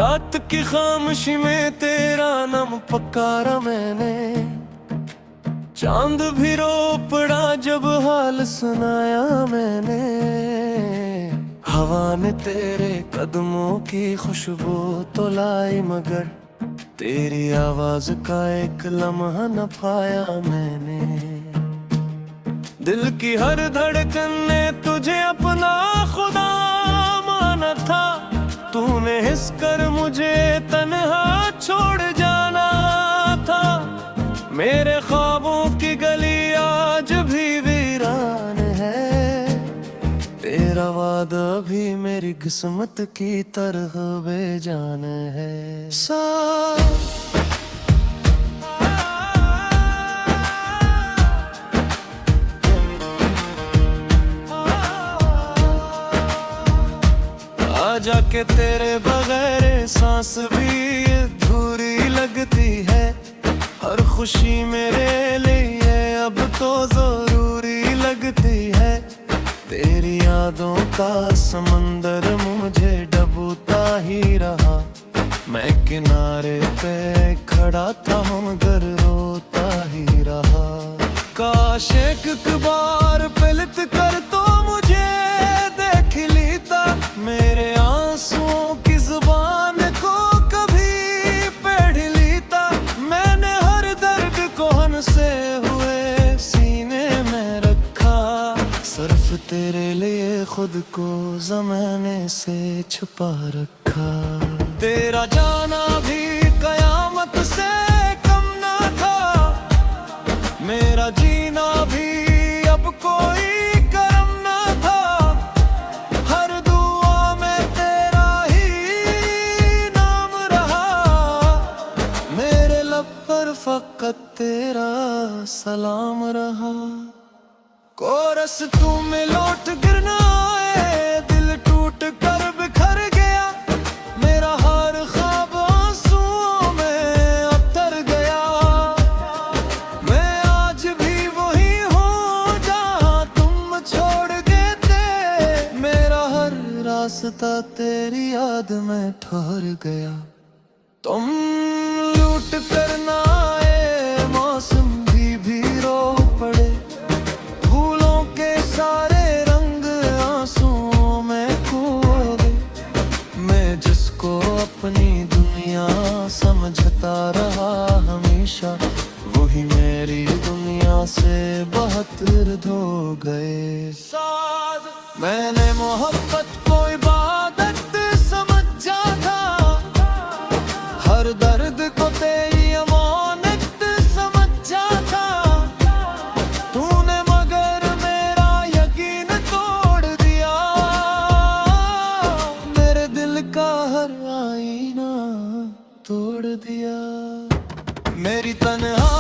रात की खामोशी में तेरा नाम पुकारा मैंने, चांद भी रो पड़ा जब हाल सुनाया मैंने। हवा ने तेरे कदमों की खुशबू तो लाई, मगर तेरी आवाज का एक लम्हा न पाया मैंने। दिल की हर धड़कन ने तुझे अपना खुदा माना था, तूने हिस कर मुझे तन्हा छोड़ जाना था। मेरे ख्वाबों की गली आज भी वीरान है, तेरा वादा भी मेरी किस्मत की तरह बेजान है। जाके तेरे बगैर सांस भी अधूरी लगती है। हर खुशी मेरे लिए अब तो जरूरी लगती है। तेरी यादों का समंदर मुझे डूबता ही रहा, मैं किनारे पे खड़ा था मगर रोता ही रहा। काश एक बार पलट कर तो मुझे देख लेता, मेरे आंसुओं की जुबान को कभी पढ़ लेता। मैंने हर दर्द को हंसे हुए सीने में रखा, सिर्फ तेरे लिए खुद को ज़माने से छुपा रखा। तेरा जाना भी कयामत से कम ना था, मेरा जीना भी अब कोई करम ना था। हर दुआ में तेरा ही नाम रहा, मेरे लब पर फकत तेरा सलाम रहा। कोरस तू में लौट गिरना आए, दिल टूट कर बिखर गया। मेरा हर ख्वाब आंसुओं में उतर गया। मैं आज भी वही हूँ जहाँ तुम छोड़ गए थे, मेरा हर रास्ता तेरी याद में ठहर गया। तुम लूट कर ना आए, मौसम भी रो पड़े। फूलों के सारे रंग आंसुओं में खो गए। मैं जिसको अपनी दुनिया समझता रहा हमेशा, वही मेरी दुनिया से बहतर धो गए। मैंने मोहब्बत को इबादत समझा था, हर दर्द को तेरी अमानत समझा था। तूने मगर मेरा यकीन तोड़ दिया, मेरे दिल का हर आईना तोड़ दिया। मेरी तन्हा